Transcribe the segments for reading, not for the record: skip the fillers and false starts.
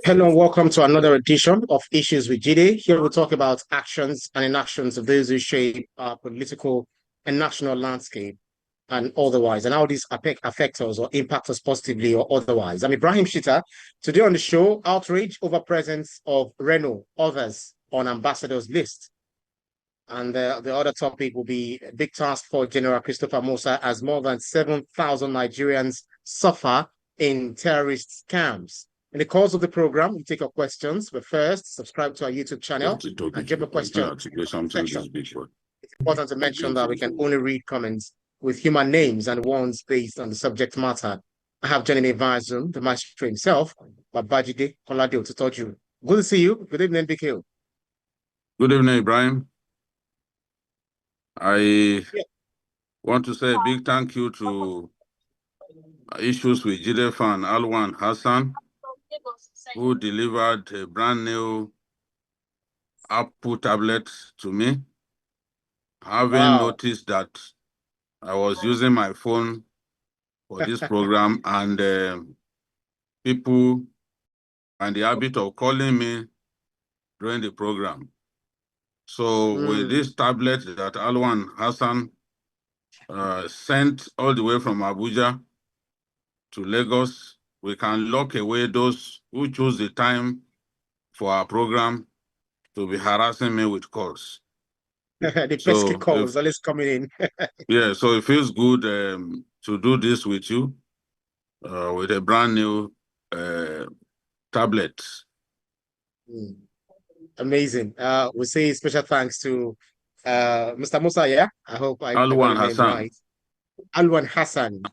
Hello and welcome to another edition of Issues with Jide. Here we talk about actions and inactions of those who shape our political and national landscape and otherwise, and how these affect us or impact us positively or otherwise. I'm Ibrahim Shita. Today on the show, outrage over presence of Reno, others on ambassadors list. And the other topic will be a big task for General Christopher Musa as more than 7,000 Nigerians suffer in terrorist camps. In the course of the program, we take your questions, but first, subscribe to our YouTube channel and drop a question section. It's important to mention that we can only read comments with human names and ones based on the subject matter. I have joining me via Zoom, the maestro himself, Babajide Kolade Otutoju. Good to see you. Good evening, BQ. Good evening, Ibrahim. I want to say a big thank you to Issues with Jide fan Alwan Hassan, who delivered a brand new Apple tablet to me, having noticed that I was using my phone for this program and people and the habit of calling me during the program. So with this tablet that Alwan Hassan sent all the way from Abuja to Lagos, we can lock away those who choose the time for our program to be harassing me with calls. The pesky calls always coming in. Yeah, so it feels good to do this with you with a brand new tablet. Amazing. We say special thanks to Mr. Musa, yeah? I hope I got the name right. Alwan Hassan.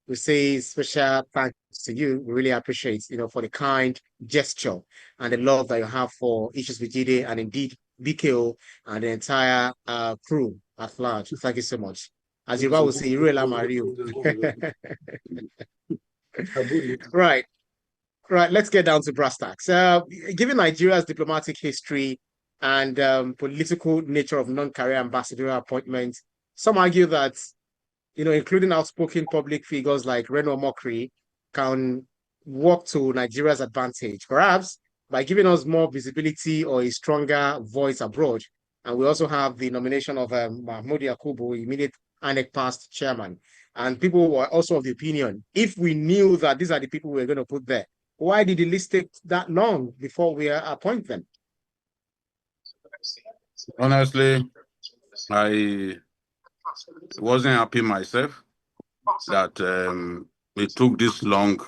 We say special thanks to you. We really appreciate, for the kind gesture and the love that you have for Issues with Jide and indeed BKO and the entire crew at large. Thank you so much. As you will say, Mario. Right. Right, let's get down to brass tacks. Given Nigeria's diplomatic history and political nature of non-career ambassadorial appointments, some argue that, including outspoken public figures like Reno Mokri can work to Nigeria's advantage, perhaps by giving us more visibility or a stronger voice abroad. And we also have the nomination of Mahmoud Yakubu, immediate ANEC past chairman. And people were also of the opinion, if we knew that these are the people we were going to put there, why did the list take that long before we appoint them? Honestly, I wasn't happy myself that it took this long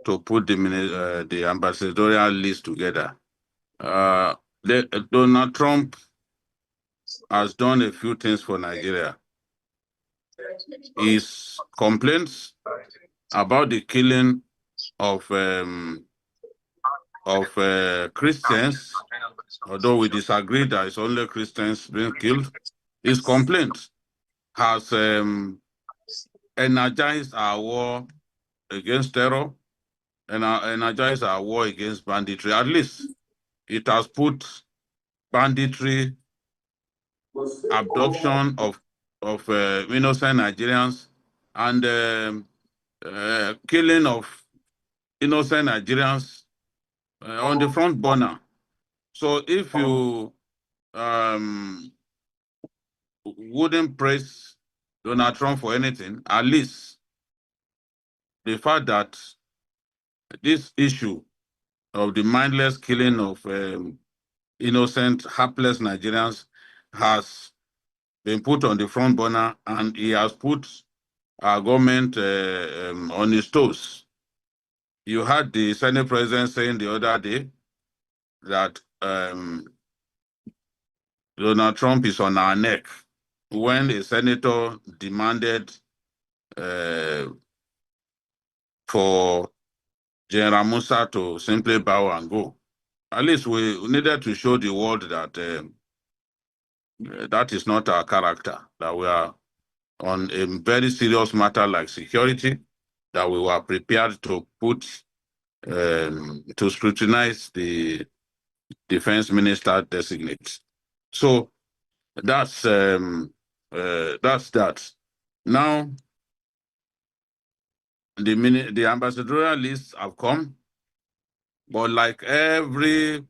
to put the ambassadorial list together. Donald Trump has done a few things for Nigeria. His complaints about the killing of Christians, although we disagree that it's only Christians being killed, his complaint has energized our war against terror and energized our war against banditry. At least it has put banditry, abduction of innocent Nigerians, and killing of innocent Nigerians on the front burner. So if you wouldn't praise Donald Trump for anything, at least the fact that this issue of the mindless killing of innocent, hapless Nigerians has been put on the front burner, and he has put our government on his toes. You had the Senate President saying the other day that Donald Trump is on our neck when a senator demanded for General Musa to simply bow and go. At least we needed to show the world that that is not our character, that we are on a very serious matter like security, that we were prepared to put, to scrutinize the defense minister designate. So that's that. Now, the ambassadorial lists have come. But like every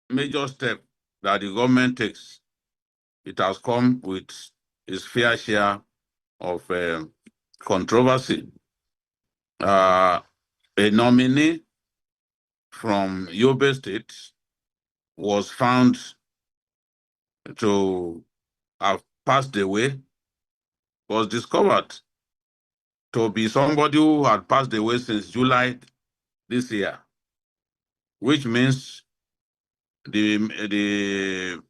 major step that the government takes, it has come with its fair share of controversy. A nominee from Yobe State was found to have passed away, was discovered to be somebody who had passed away since July this year, which means the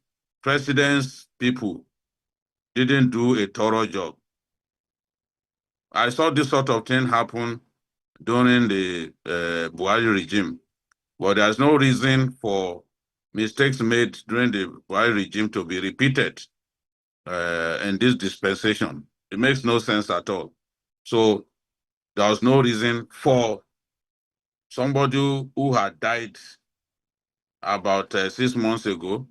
president's people didn't do a thorough job. I saw this sort of thing happen during the Buhari regime, but there's no reason for mistakes made during the Buhari regime to be repeated in this dispensation. It makes no sense at all. So there was no reason for somebody who had died about 6 months ago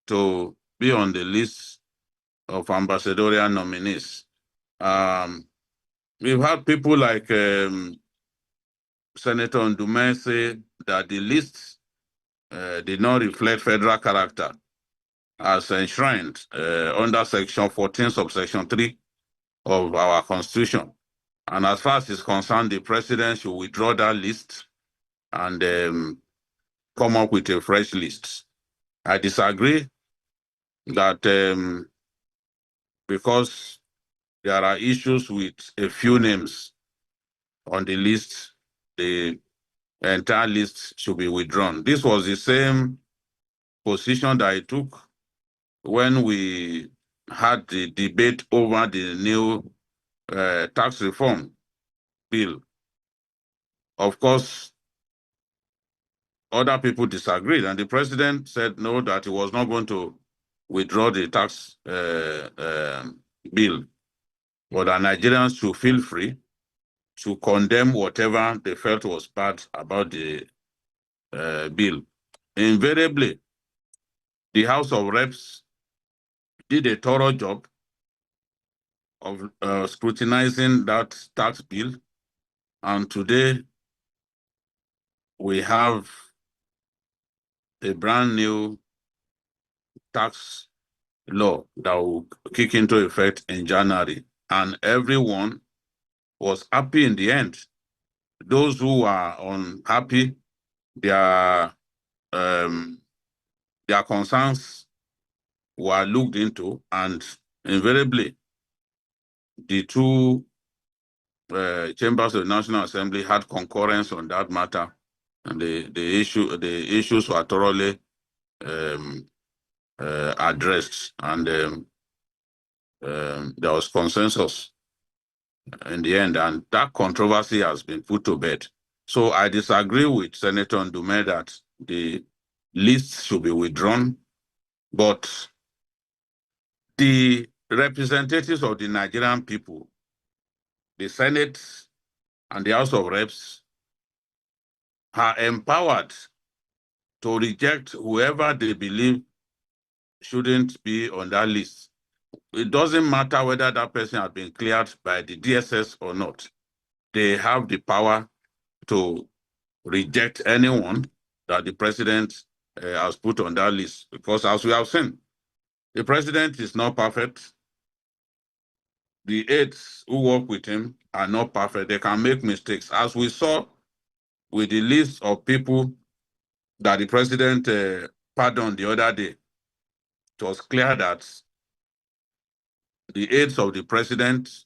to be on the list of ambassadorial nominees. We've had people like Senator Ndume say that the list did not reflect federal character as enshrined under Section 14, subsection 3 of our Constitution. And as far as it's concerned, the president should withdraw that list and come up with a fresh list. I disagree that because there are issues with a few names on the list, the entire list should be withdrawn. This was the same position that I took when we had the debate over the new tax reform bill. Of course, other people disagreed, and the president said no, that he was not going to withdraw the tax bill, but that Nigerians should feel free to condemn whatever they felt was bad about the bill. Invariably, the House of Reps did a thorough job of scrutinizing that tax bill, and today we have a brand new tax law that will kick into effect in January, and everyone was happy in the end. Those who are unhappy, their concerns were looked into, and invariably, the two chambers of the National Assembly had concurrence on that matter, and the issues were thoroughly addressed, and there was consensus in the end, and that controversy has been put to bed. So I disagree with Senator Ndume that the list should be withdrawn, but the representatives of the Nigerian people, the Senate and the House of Reps, are empowered to reject whoever they believe shouldn't be on that list. It doesn't matter whether that person has been cleared by the DSS or not. They have the power to reject anyone that the president has put on that list. Because as we have seen, the president is not perfect. The aides who work with him are not perfect. They can make mistakes. As we saw with the list of people that the president pardoned the other day, it was clear that the aides of the president,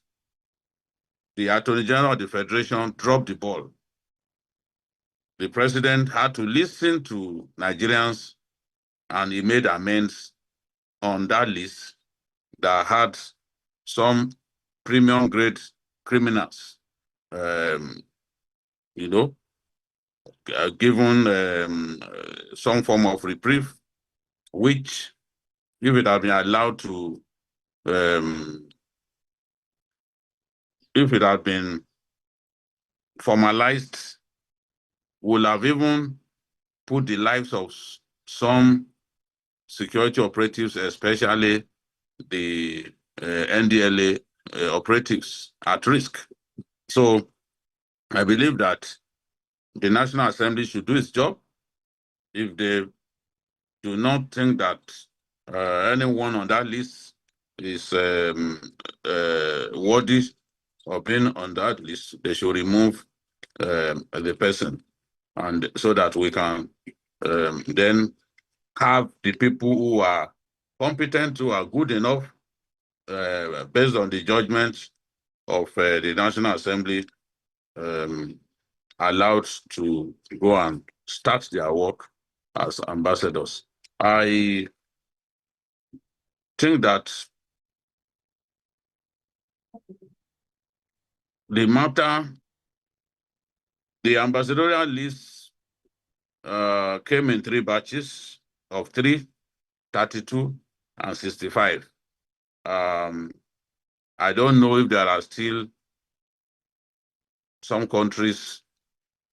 the Attorney General of the Federation, dropped the ball. The president had to listen to Nigerians, and he made amends on that list that had some premium grade criminals, given some form of reprieve, which, if it had been allowed to, if it had been formalized, would have even put the lives of some security operatives, especially the NDLA operatives, at risk. So I believe that the National Assembly should do its job. If they do not think that anyone on that list is worthy of being on that list, they should remove the person, and so that we can then have the people who are competent, who are good enough, based on the judgment of the National Assembly, allowed to go and start their work as ambassadors. I think that the matter, the ambassadorial list came in 3 batches of 3, 32, and 65. I don't know if there are still some countries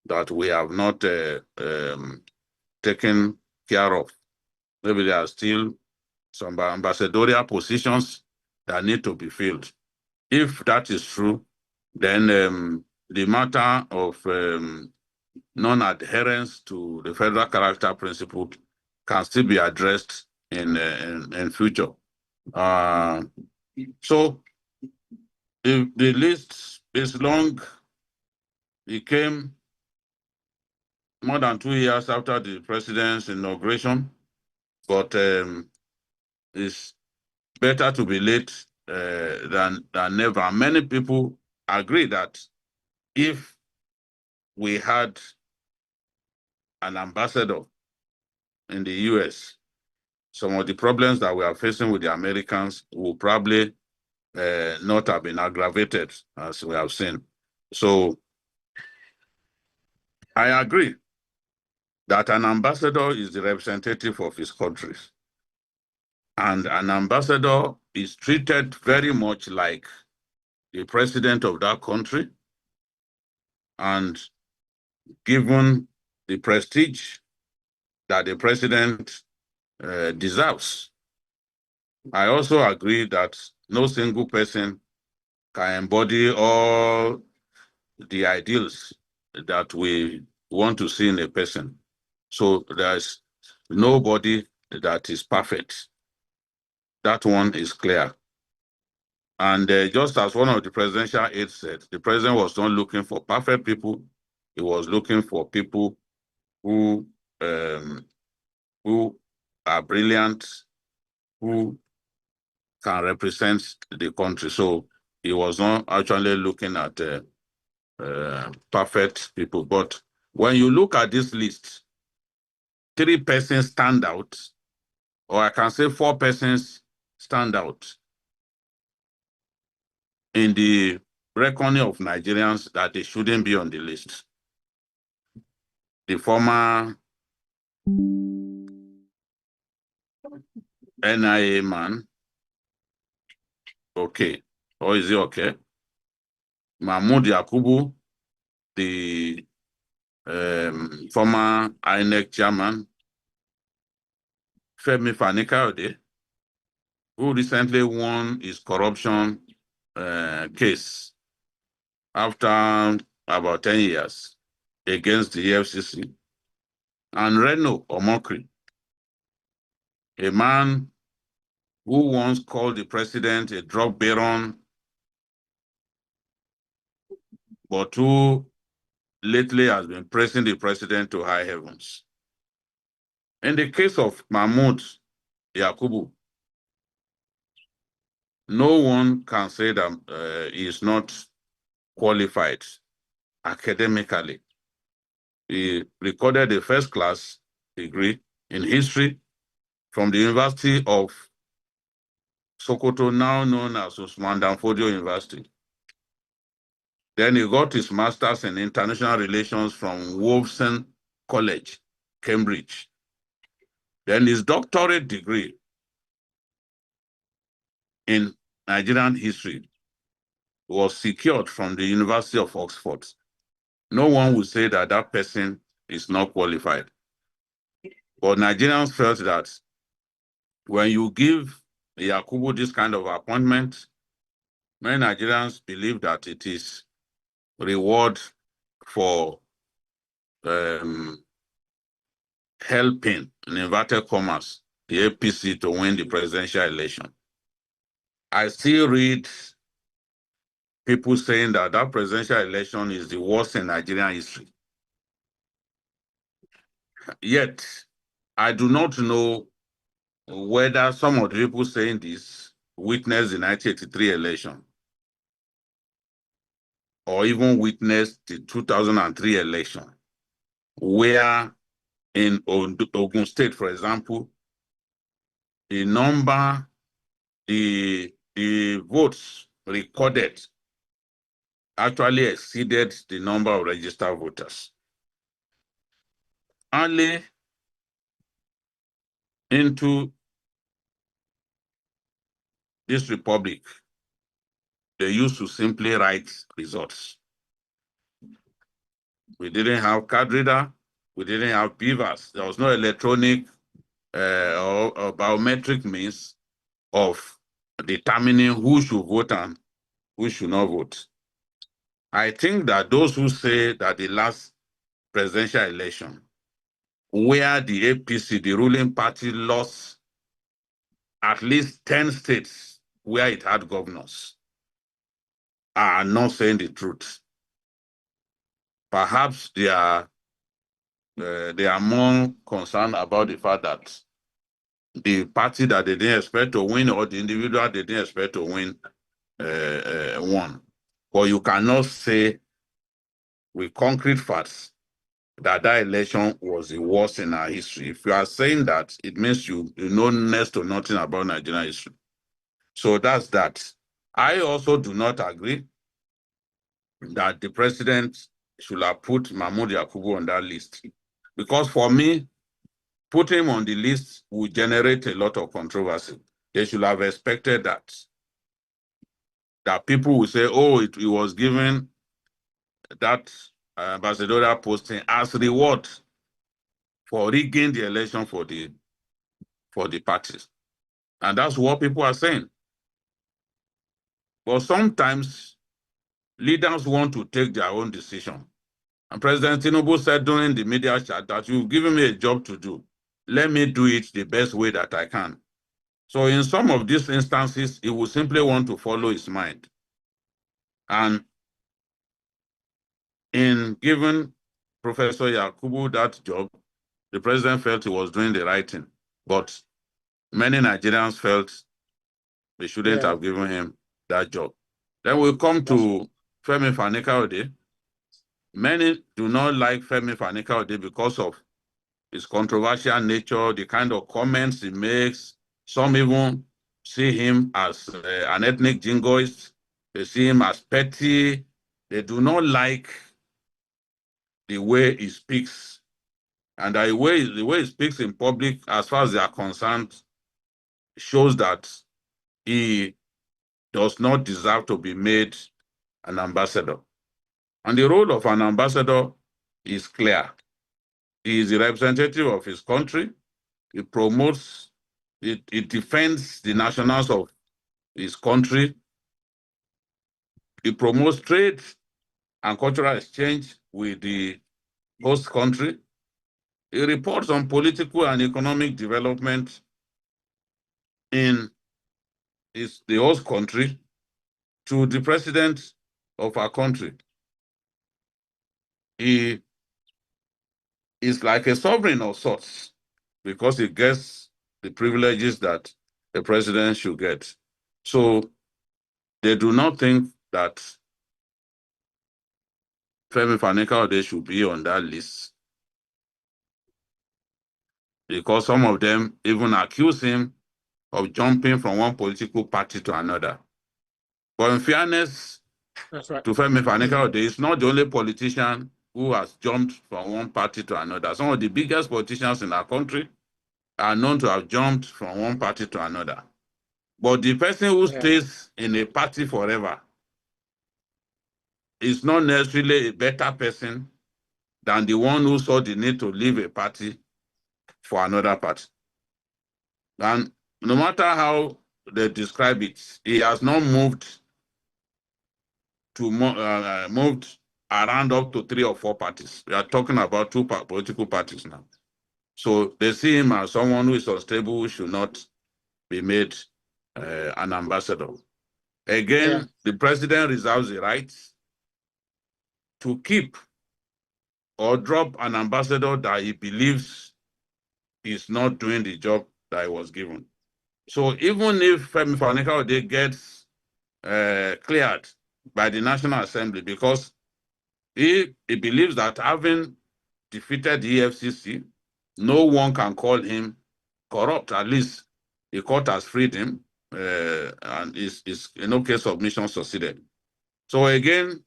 that we have not taken care of. Maybe there are still some ambassadorial positions that need to be filled. If that is true, then the matter of non-adherence to the federal character principle can still be addressed in future. So if the list is long, it came more than 2 years after the president's inauguration, but it's better to be late than never. Many people agree that if we had an ambassador in the US, some of the problems that we are facing with the Americans will probably not have been aggravated, as we have seen. So I agree that an ambassador is the representative of his country. And an ambassador is treated very much like the president of that country and given the prestige that the president deserves. I also agree that no single person can embody all the ideals that we want to see in a person. So there's nobody that is perfect. That one is clear. And just as one of the presidential aides said, the president was not looking for perfect people. He was looking for people who are brilliant, who can represent the country. So he was not actually looking at perfect people. But when you look at this list, 3 persons stand out, or I can say 4 persons stand out in the reckoning of Nigerians that they shouldn't be on the list. The former NIA man, okay, or is he okay? Mahmoud Yakubu, the former INEC chairman, Femi Fani-Kayode, who recently won his corruption case after about 10 years against the EFCC, and Reno Omokri, a man who once called the president a drug baron, but who lately has been praising the president to high heavens. In the case of Mahmoud Yakubu, no one can say that he is not qualified academically. He recorded a first-class degree in history from the University of Sokoto, now known as Usman Dan Fodio University. Then he got his master's in international relations from Wolfson College, Cambridge. Then his doctorate degree in Nigerian history was secured from the University of Oxford. No one would say that that person is not qualified. But Nigerians felt that when you give Yakubu this kind of appointment, many Nigerians believe that it is reward for helping, in inverted commas, the APC to win the presidential election. I still read people saying that that presidential election is the worst in Nigerian history. Yet, I do not know whether some of the people saying this witnessed the 1983 election or even witnessed the 2003 election, where in Ogun State, for example, the votes recorded actually exceeded the number of registered voters. Only into this republic, they used to simply write results. We didn't have card reader, we didn't have beavers. There was no electronic or biometric means of determining who should vote and who should not vote. I think that those who say that the last presidential election, where the APC, the ruling party, lost at least 10 states where it had governors, are not saying the truth. Perhaps they are more concerned about the fact that the party that they didn't expect to win or the individual they didn't expect to win won. But you cannot say with concrete facts that that election was the worst in our history. If you are saying that, it means you know next to nothing about Nigerian history. So that's that. I also do not agree that the president should have put Mahmoud Yakubu on that list. Because for me, putting him on the list would generate a lot of controversy. They should have expected that. That people will say, oh, it was given that ambassadorial posting as reward for rigging the election for the parties. And that's what people are saying. But sometimes leaders want to take their own decision. And President Tinubu said during the media chat that you've given me a job to do. Let me do it the best way that I can. So in some of these instances, he will simply want to follow his mind. And in giving Professor Yakubu that job, the president felt he was doing the right thing. But many Nigerians felt they shouldn't have given him that job. Then we come to Femi Fani-Kayode. Many do not like Femi Fani-Kayode because of his controversial nature, the kind of comments he makes. Some even see him as an ethnic jingoist. They see him as petty. They do not like the way he speaks. And the way he speaks in public, as far as they are concerned, shows that he does not deserve to be made an ambassador. And the role of an ambassador is clear. He is the representative of his country. He promotes, it defends the nationals of his country. He promotes trade and cultural exchange with the host country. He reports on political and economic development in the host country to the president of our country. He is like a sovereign of sorts because he gets the privileges that the president should get. So they do not think that Femi Fani-Kayode should be on that list because some of them even accuse him of jumping from one political party to another. But in fairness to Femi Fani-Kayode, he's not the only politician who has jumped from one party to another. Some of the biggest politicians in our country are known to have jumped from one party to another. But the person who stays in a party forever is not necessarily a better person than the one who saw the need to leave a party for another party. And no matter how they describe it, he has not moved around up to 3 or 4 parties. We are talking about 2 political parties now. So they see him as someone who is unstable, who should not be made an ambassador. Again, the president reserves the right to keep or drop an ambassador that he believes is not doing the job that he was given. So even if Femi Fani-Kayode gets cleared by the National Assembly, because he believes that having defeated the EFCC, no one can call him corrupt. At least the court has freed him, and is in no case of mission succeeded. So again,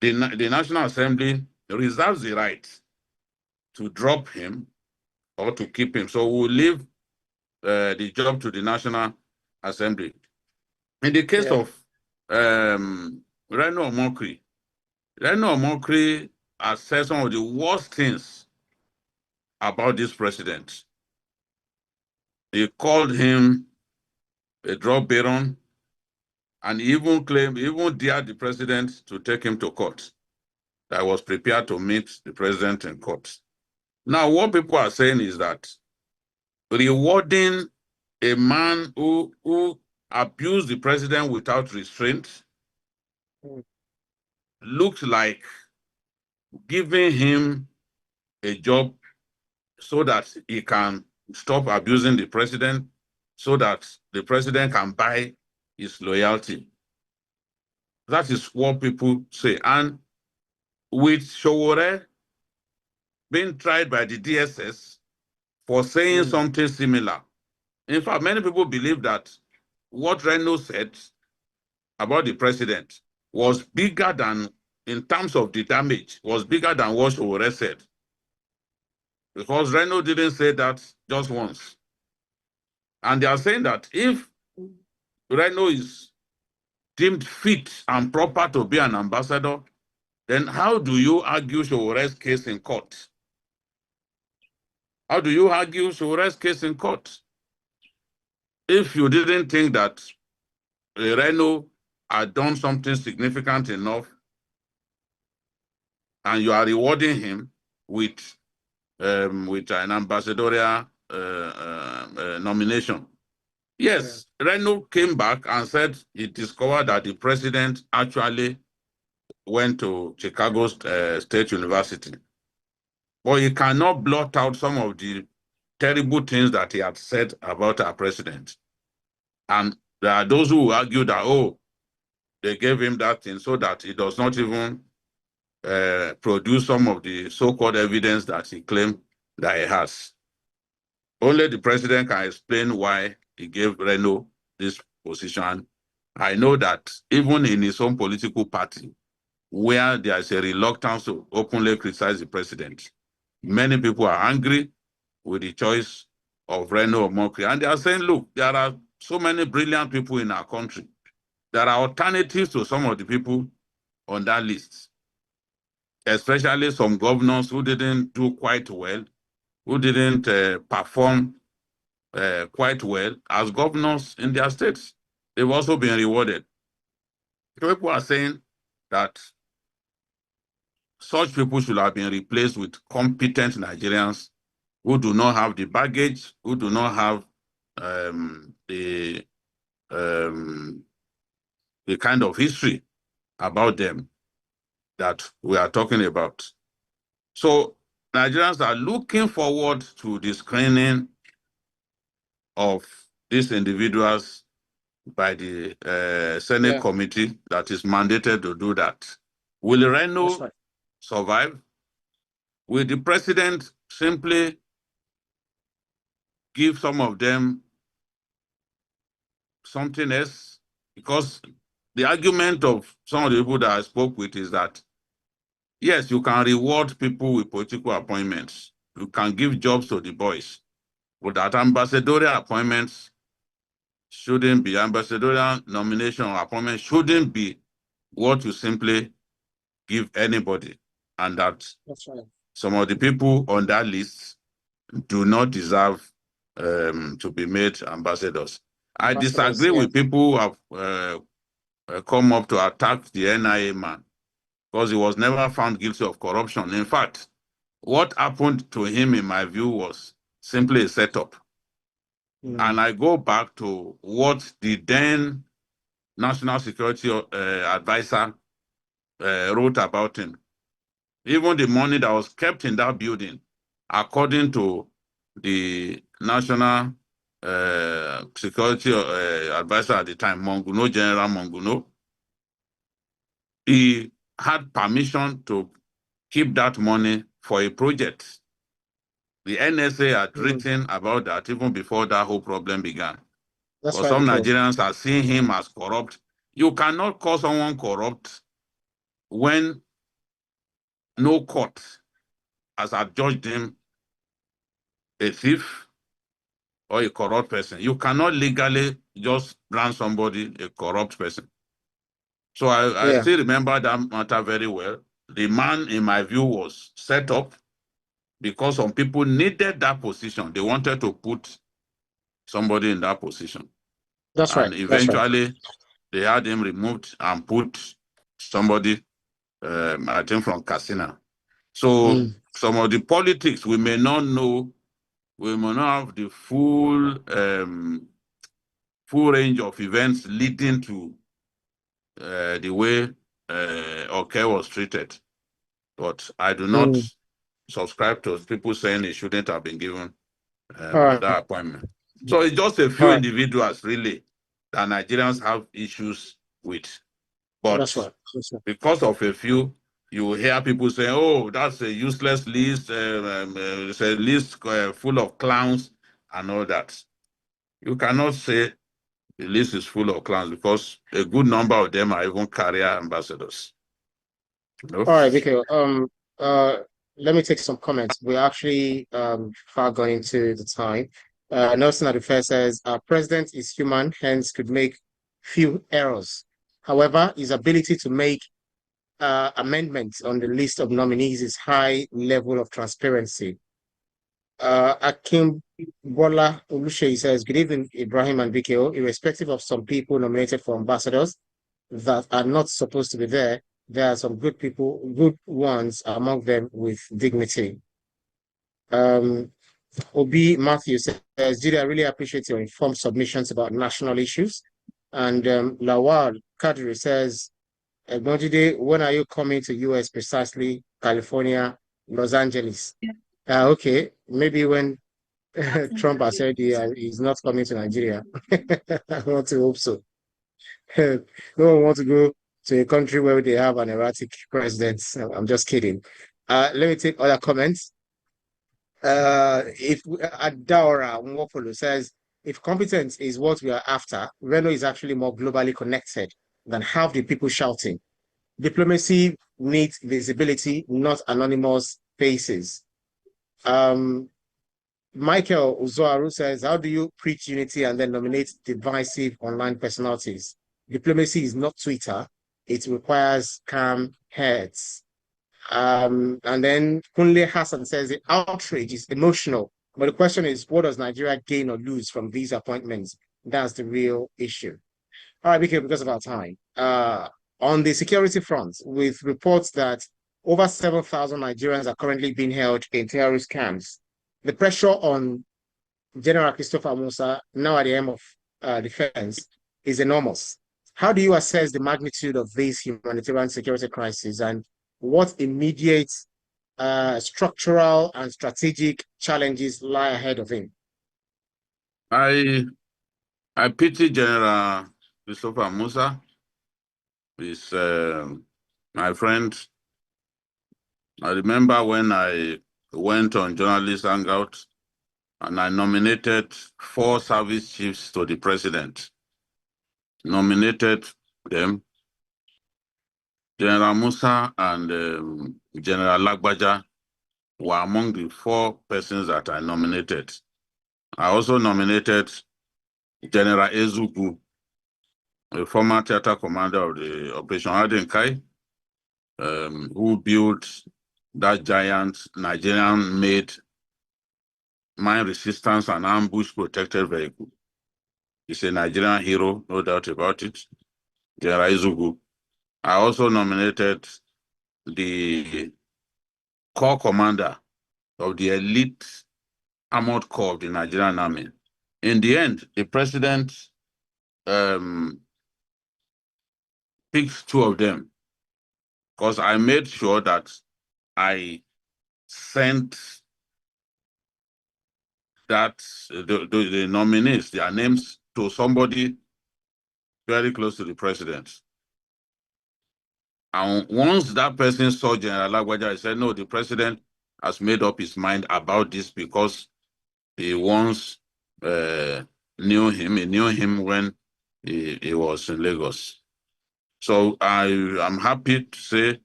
the National Assembly reserves the right to drop him or to keep him. So we'll leave the job to the National Assembly. In the case of Reno Omokri has said some of the worst things about this president. He called him a drug baron, and he even dared the president to take him to court. That was prepared to meet the president in court. Now, what people are saying is that rewarding a man who abused the president without restraint looks like giving him a job so that he can stop abusing the president, so that the president can buy his loyalty. That is what people say. And with Sowore being tried by the DSS for saying something similar, in fact, many people believe that what Reno said about the president was bigger than, in terms of the damage, was bigger than what Sowore said. Because Reno didn't say that just once. And they are saying that if Reno is deemed fit and proper to be an ambassador, then how do you argue Sowore's case in court? How do you argue Sowore's case in court? If you didn't think that Reno had done something significant enough and you are rewarding him with an ambassadorial nomination. Yes, Reno came back and said he discovered that the president actually went to Chicago State University. But he cannot blot out some of the terrible things that he had said about our president. And there are those who argue that, oh, they gave him that thing so that he does not even produce some of the so-called evidence that he claimed that he has. Only the president can explain why he gave Reno this position. I know that even in his own political party, where there is a reluctance to openly criticize the president, many people are angry with the choice of Reno Omokri. And they are saying, look, there are so many brilliant people in our country. There are alternatives to some of the people on that list, especially some governors who didn't do quite well, who didn't perform quite well as governors in their states. They've also been rewarded. People are saying that such people should have been replaced with competent Nigerians who do not have the baggage, who do not have the kind of history about them that we are talking about. So Nigerians are looking forward to the screening of these individuals by the Senate committee that is mandated to do that. Will Reno survive? Will the president simply give some of them something else? Because the argument of some of the people that I spoke with is that, yes, you can reward people with political appointments. You can give jobs to the boys. But that ambassadorial appointments shouldn't be, ambassadorial nomination or appointment shouldn't be what you simply give anybody. And that some of the people on that list do not deserve to be made ambassadors. I disagree with people who have come up to attack the NIA man. because he was never found guilty of corruption. In fact, what happened to him, in my view, was simply a setup. And I go back to what the then National Security Advisor wrote about him. Even the money that was kept in that building, according to the National Security Advisor at the time, Monguno, General Monguno, he had permission to keep that money for a project. The NSA had written about that even before that whole problem began. That's But right, some because Nigerians are seeing him as corrupt. You cannot call someone corrupt when no court has adjudged him a thief or a corrupt person. You cannot legally just brand somebody a corrupt person. So I still remember that matter very well. The man, in my view, was set up because some people needed that position. They wanted to put somebody in that position. That's right. And eventually, they had him removed and put somebody, I think, from Casina. So some of the politics, we may not know, we may not have the full range of events leading to the way Oke was treated. But I do not subscribe to people saying he shouldn't have been given that appointment. So it's just a few individuals, really, that Nigerians have issues with. But because of a few, you hear people say, oh, that's a useless list, it's a list full of clowns and all that. You cannot say the list is full of clowns because a good number of them are even career ambassadors. All right, Vicky. Let me take some comments. We're actually far gone into the time. Nelson Adufe says, our president is human, hence could make few errors. However, his ability to make amendments on the list of nominees is high level of transparency. Akim Bola Oluseyi says, good evening, Ibrahim and BKO. Irrespective of some people nominated for ambassadors that are not supposed to be there, there are some good people, good ones among them with dignity. Obi Matthew says, Jide, I really appreciate your informed submissions about national issues. And Lawal Kadri says, Jide, when are you coming to US precisely, California, Los Angeles? Yeah. Okay, maybe when Trump has said he's not coming to Nigeria. I want to hope so. No one wants to go to a country where they have an erratic president. I'm just kidding. Let me take other comments. If Adaora Nwopolo says, if competence is what we are after, Reno is actually more globally connected than half the people shouting. Diplomacy needs visibility, not anonymous faces. Michael Uzoaru says, how do you preach unity and then nominate divisive online personalities? Diplomacy is not Twitter. It requires calm heads. And then Kunle Hassan says the outrage is emotional. But the question is, what does Nigeria gain or lose from these appointments? That's the real issue. All right, because of our time. On the security front, with reports that over 7,000 Nigerians are currently being held in terrorist camps, the pressure on General Christopher Musa, now at the helm of defense, is enormous. How do you assess the magnitude of this humanitarian security crisis, and what immediate structural and strategic challenges lie ahead of him? I pity General Christopher Musa. He's my friend. I remember when I went on journalist hangout and I nominated 4 service chiefs to the president. Nominated them. General Musa and General Lagbaja were among the 4 persons that I nominated. I also nominated General Ezugu, a former theater commander of the Operation Adenkai, who built that giant Nigerian-made mine resistance and ambush protected vehicle. He's a Nigerian hero, no doubt about it. General Ezugu. I also nominated the corps commander of the elite armored corps of the Nigerian army. In the end, the president picked two of them because I made sure that I sent that the nominees, their names, to somebody very close to the president. And once that person saw General Lagwaja, he said, no, the president has made up his mind about this because he once knew him. He knew him when he was in Lagos. So I'm happy to say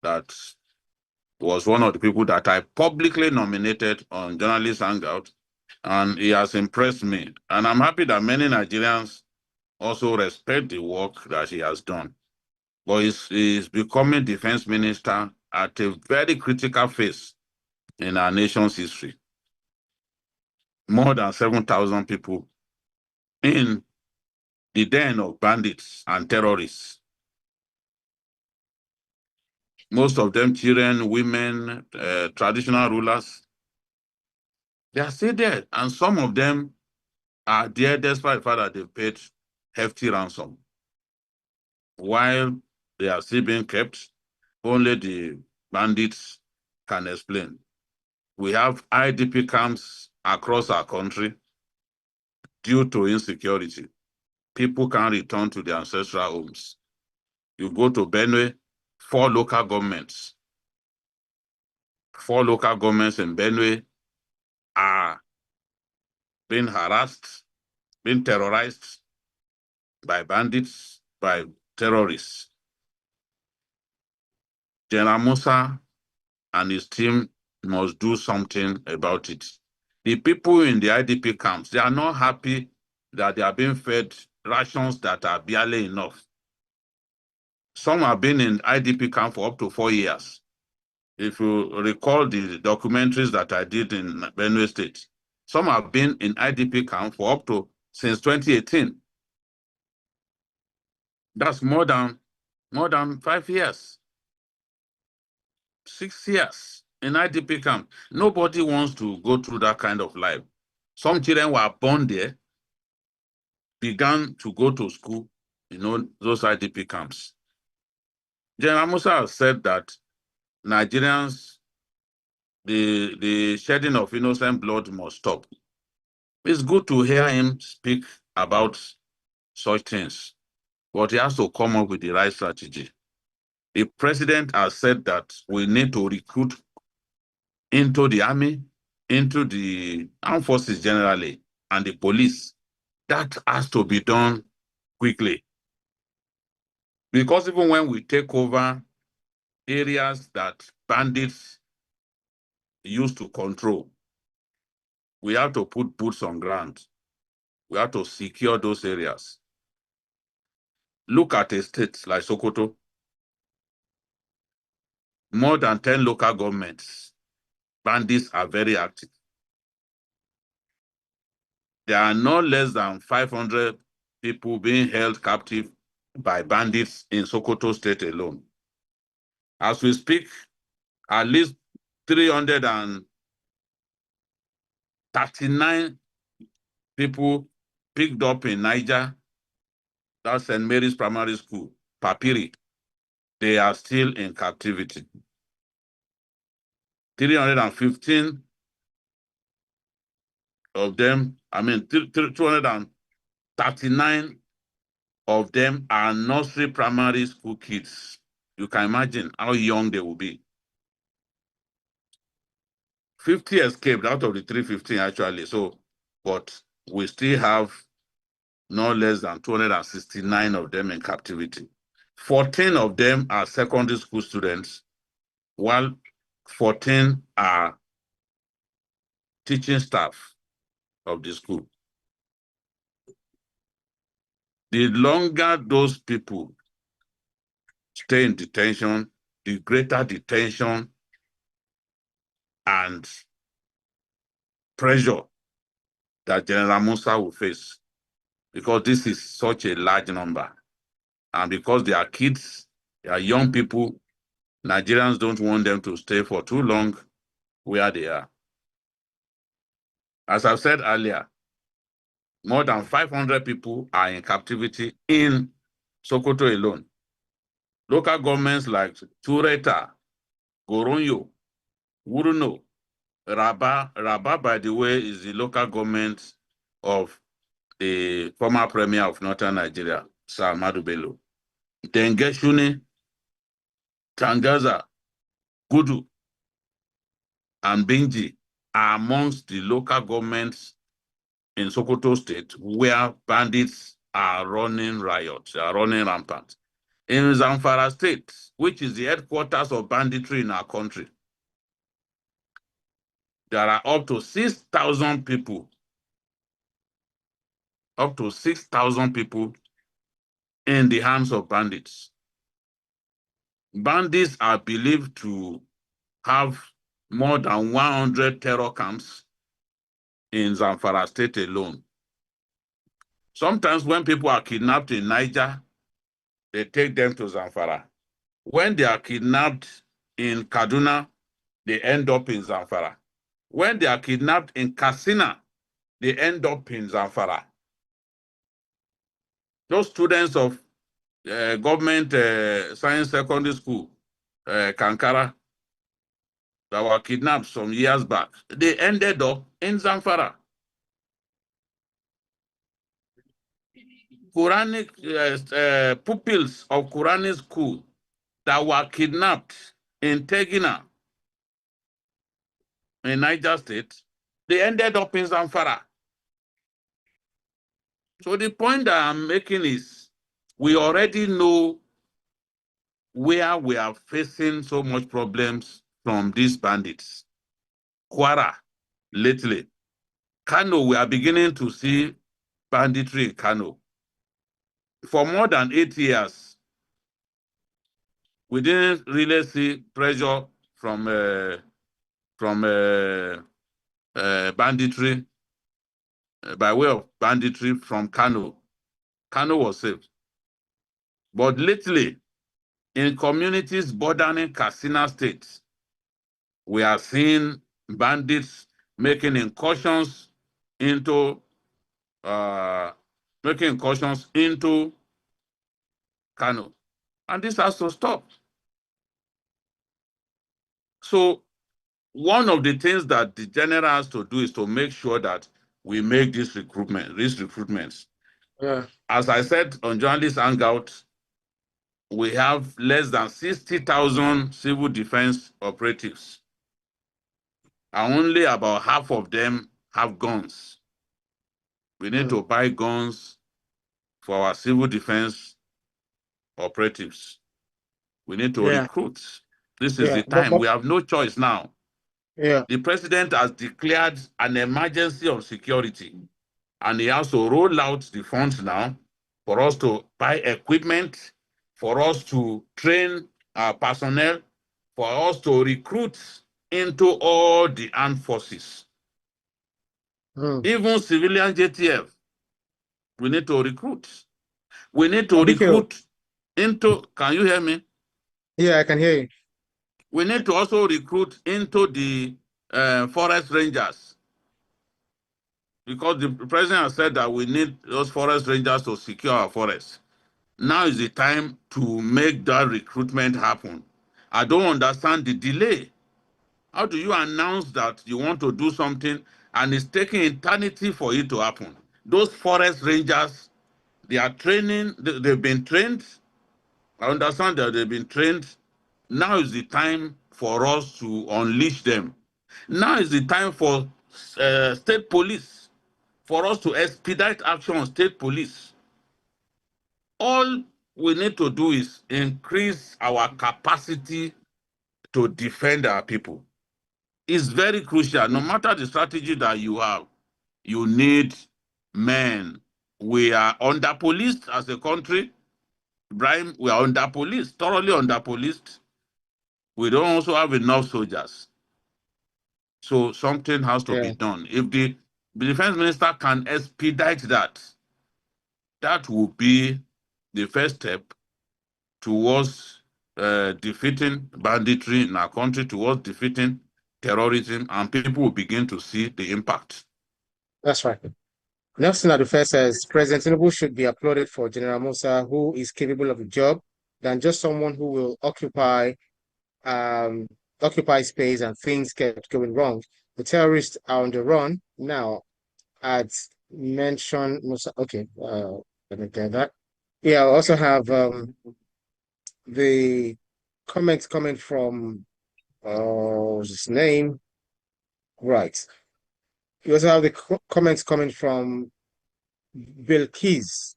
that was one of the people that I publicly nominated on Journalist Hangout, and he has impressed me. And I'm happy that many Nigerians also respect the work that he has done. But he's becoming defense minister at a very critical phase in our nation's history. More than 7,000 people in the den of bandits and terrorists. Most of them children, women, traditional rulers. They are still there. And some of them are there despite the fact that they paid hefty ransom. While they are still being kept, only the bandits can explain. We have IDP camps across our country due to insecurity. People can't return to their ancestral homes. You go to Benue, 4 local governments in Benue are being harassed, being terrorized by bandits, by terrorists. General Musa and his team must do something about it. The people in the IDP camps, they are not happy that they are being fed rations that are barely enough. Some have been in IDP camp for up to 4 years. If you recall the documentaries that I did in Benue State, some have been in IDP camp for up to since 2018. That's more than 5 years, 6 years in IDP camp. Nobody wants to go through that kind of life. Some children were born there, began to go to school, those IDP camps. General Musa has said that Nigerians, the shedding of innocent blood must stop. It's good to hear him speak about such things, but he has to come up with the right strategy. The president has said that we need to recruit into the army, into the armed forces generally, and the police. That has to be done quickly. Because even when we take over areas that bandits used to control, we have to put boots on ground. We have to secure those areas. Look at a state like Sokoto. More than 10 local governments, bandits are very active. There are no less than 500 people being held captive by bandits in Sokoto State alone. As we speak, at least 339 people picked up in Niger, that's St. Mary's Primary School, Papiri. They are still in captivity. 315 of them, 239 of them are nursery primary school kids. You can imagine how young they will be. 50 escaped out of the 315 actually, but we still have no less than 269 of them in captivity. 14 of them are secondary school students, while 14 are teaching staff of the school. The longer those people stay in detention, the greater detention and pressure that General Musa will face, because this is such a large number. And because they are kids They are young people. Nigerians don't want them to stay for too long where they are. As I've said earlier, more than 500 people are in captivity in Sokoto alone. Local governments like Tureta, Goronyo, Wuruno, Raba, by the way, is the local government of the former premier of Northern Nigeria, Sir Ahmadu Bello. Dengeshuni, Tangaza, Gudu, and Binji are amongst the local governments in Sokoto State where bandits are running riots, they are running rampant. In Zamfara State, which is the headquarters of banditry in our country, there are up to 6,000 people, in the hands of bandits. Bandits are believed to have more than 100 terror camps in Zamfara State alone. Sometimes when people are kidnapped in Niger, they take them to Zamfara. When they are kidnapped in Kaduna, they end up in Zamfara. When they are kidnapped in Katsina, they end up in Zamfara. Those students of government science secondary school, Kankara, that were kidnapped some years back, they ended up in Zamfara. Quranic pupils of Quranic school that were kidnapped in Tegina, in Niger State, they ended up in Zamfara. So the point that I'm making is, we already know where we are facing so much problems from these bandits. Kwara, lately. Kano, we are beginning to see banditry in Kano. For more than 8 years, we didn't really see pressure from banditry, by way of banditry from Kano. Kano was safe. But lately, in communities bordering Katsina State, we are seeing bandits making incursions into Kano. And this has to stop. So one of the things that the general has to do is to make sure that we make these recruitments. Yeah. As I said on Journalist Hangout, we have less than 60,000 civil defense operatives, and only about half of them have guns. We need to buy guns for our civil defense operatives. We need to recruit. This is the time. We have no choice now. Yeah. The president has declared an emergency of security, and he has to roll out the funds now for us to buy equipment, for us to train our personnel, for us to recruit into all the armed forces. Even civilian JTF, we need to recruit. We need to recruit into, can you hear me? Yeah, I can hear you. We need to also recruit into the forest rangers, because the president has said that we need those forest rangers to secure our forests. Now is the time to make that recruitment happen. I don't understand the delay. How do you announce that you want to do something and it's taking eternity for it to happen? Those forest rangers, they are training, they've been trained. I understand that they've been trained. Now is the time for us to unleash them. Now is the time for state police, for us to expedite action on state police. All we need to do is increase our capacity to defend our people. It's very crucial. No matter the strategy that you have, you need men. We are under-policed as a country. Brian, we are under-policed, thoroughly under-policed. We don't also have enough soldiers. So something has to be done. If the defense minister can expedite that, that will be the first step towards defeating banditry in our country, towards defeating terrorism, and people will begin to see the impact. That's right. Nelson Adufe says President Tinubu should be applauded for General Musa, who is capable of the job, than just someone who will occupy space and things kept going wrong. The terrorists are on the run now. I'd mentioned Musa. Okay, let me get that. Yeah, I also have the comments coming from what's his name? Right. You also have the comments coming from Bilkis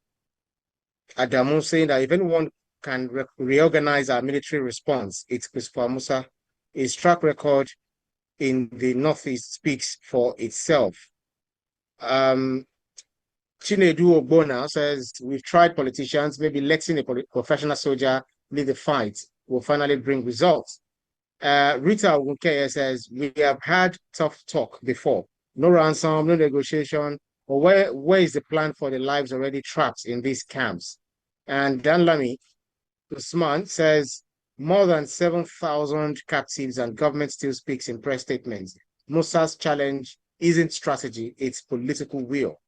Adamu saying that if anyone can reorganize our military response, it's Christopher Musa. His track record in the Northeast speaks for itself. Chinedu Ogbona says, we've tried politicians, maybe letting a professional soldier lead the fight will finally bring results. Rita Wunkeye says, we have had tough talk before. No ransom, no negotiation. But where is the plan for the lives already trapped in these camps? And Dan Lamy Usman says, more than 7,000 captives and government still speaks in press statements. Musa's challenge isn't strategy, it's political will.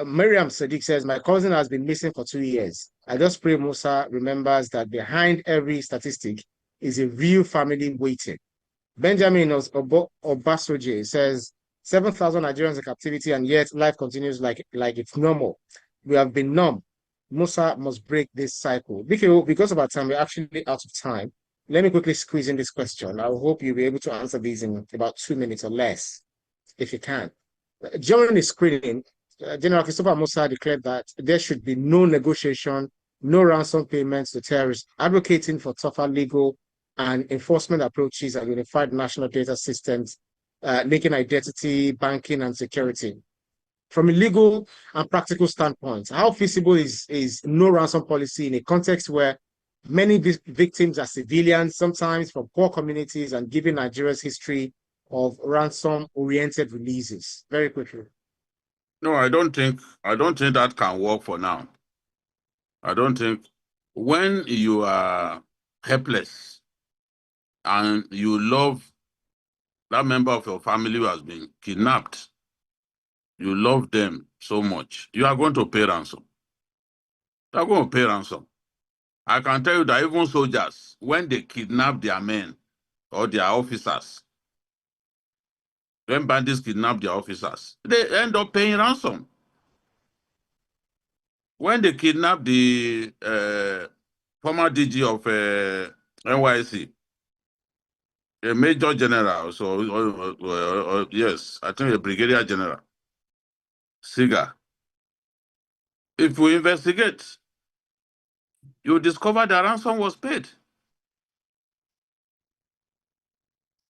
Miriam Sadiq says, my cousin has been missing for 2 years. I just pray Musa remembers that behind every statistic is a real family waiting. Benjamin Obasoje says, 7,000 Nigerians in captivity and yet life continues like it's normal. We have been numb. Musa must break this cycle. Because of our time, we're actually out of time. Let me quickly squeeze in this question. I hope you'll be able to answer these in about 2 minutes or less, if you can. During the screening, General Christopher Musa declared that there should be no negotiation, no ransom payments to terrorists, advocating for tougher legal and enforcement approaches and unified national data systems, linking identity, banking, and security. From a legal and practical standpoint, how feasible is no ransom policy in a context where many victims are civilians, sometimes from poor communities, and given Nigeria's history of ransom-oriented releases? Very quickly. No, I don't think that can work for now. I don't think when you are helpless and you love that member of your family who has been kidnapped, you love them so much, you are going to pay ransom. You are going to pay ransom. I can tell you that even soldiers, when they kidnap their men or their officers, when bandits kidnap their officers, they end up paying ransom. When they kidnapped the former DG of NYC, a major general, yes, I think a brigadier general, Siga. If we investigate, you discover the ransom was paid.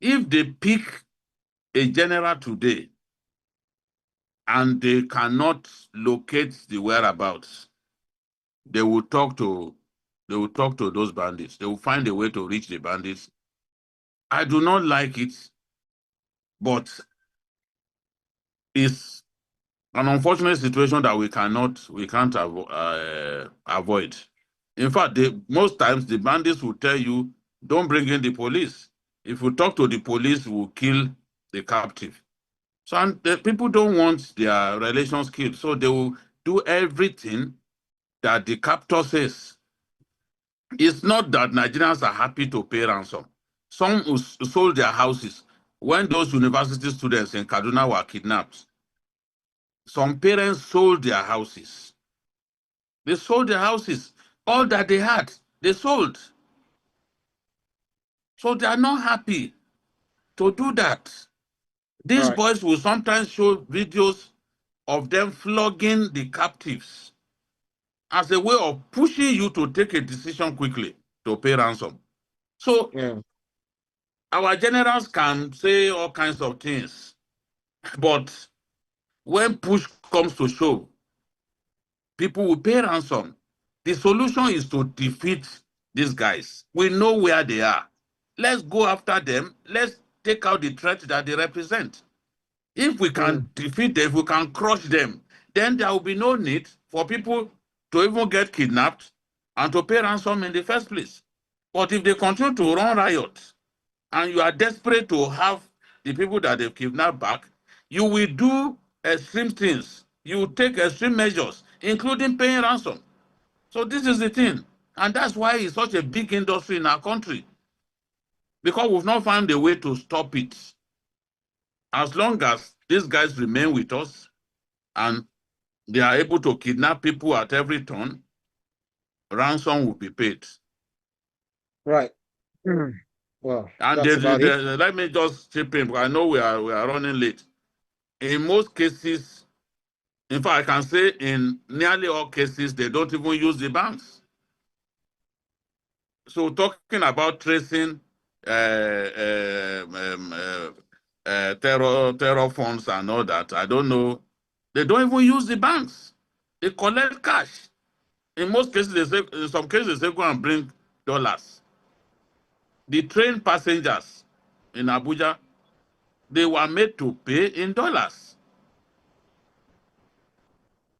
If they pick a general today and they cannot locate the whereabouts, they will talk to those bandits. They will find a way to reach the bandits. I do not like it, but it's an unfortunate situation that we can't avoid. In fact, most times the bandits will tell you, don't bring in the police. If you talk to the police, we'll kill the captive. So and the people don't want their relations killed. So they will do everything that the captor says. It's not that Nigerians are happy to pay ransom. Some who sold their houses when those university students in Kaduna were kidnapped. Some parents sold their houses. They sold their houses. All that they had, they sold. So they are not happy to do that. These boys will sometimes show videos of them flogging the captives as a way of pushing you to take a decision quickly to pay ransom. So our generals can say all kinds of things, but when push comes to shove, people will pay ransom. The solution is to defeat these guys. We know where they are. Let's go after them. Let's take out the threat that they represent. If we can defeat them, if we can crush them, then there will be no need for people to even get kidnapped and to pay ransom in the first place. But if they continue to run riots and you are desperate to have the people that they've kidnapped back, you will do extreme things. You will take extreme measures, including paying ransom. So this is the thing. And that's why it's such a big industry in our country. Because we've not found a way to stop it. As long as these guys remain with us and they are able to kidnap people at every turn, ransom will be paid. Right. Well, And that's about it. let me just chip in, because I know we are running late. In most cases, in fact, I can say in nearly all cases, they don't even use the banks. So talking about tracing terror funds and all that, I don't know. They don't even use the banks. They collect cash. In most cases, they say, in some cases, they go and bring dollars. The train passengers in Abuja, they were made to pay in dollars.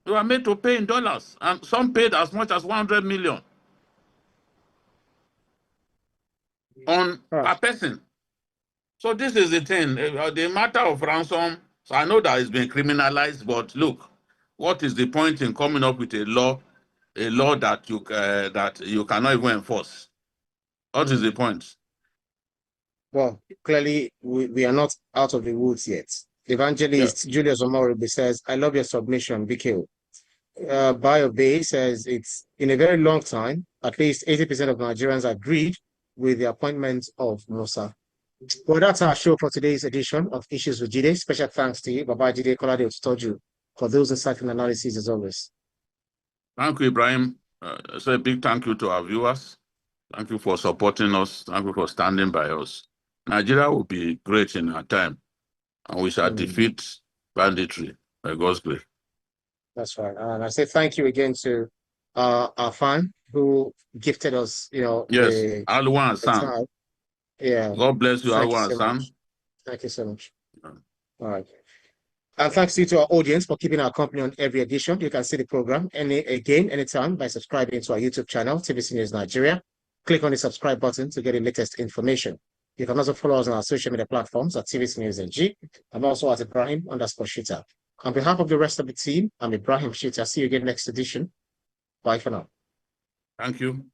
They were made to pay in dollars, and some paid as much as 100 million on per person. So this is the thing, the matter of ransom. So I know that it's been criminalized, but look, what is the point in coming up with a law that you cannot even enforce? What is the point? Well, clearly, we are not out of the woods yet. Evangelist Julius Omoribe says, I love your submission, BKO. BioBay says it's in a very long time, at least 80% of Nigerians agreed with the appointment of Musa. Well, that's our show for today's edition of Issues with Jide. Special thanks to you, Baba Jide Kolade Otoju, for those insightful analyses as always. Thank you, Ibrahim. So a big thank you to our viewers. Thank you for supporting us. Thank you for standing by us. Nigeria will be great in our time, and we shall defeat banditry by God's grace. That's right. And I say thank you again to our fan who gifted us, yes, Alwan Hassan. Yeah. God bless you, Alwan Hassan. Thank you so much. All right. And thanks to you to our audience for keeping our company on every edition. You can see the program anytime by subscribing to our YouTube channel, TVC News Nigeria. Click on the subscribe button to get the latest information. You can also follow us on our social media platforms at TVC News NG. I'm also at Ibrahim_Shooter. On behalf of the rest of the team, I'm Ibrahim Shooter. See you again next edition. Bye for now. Thank you.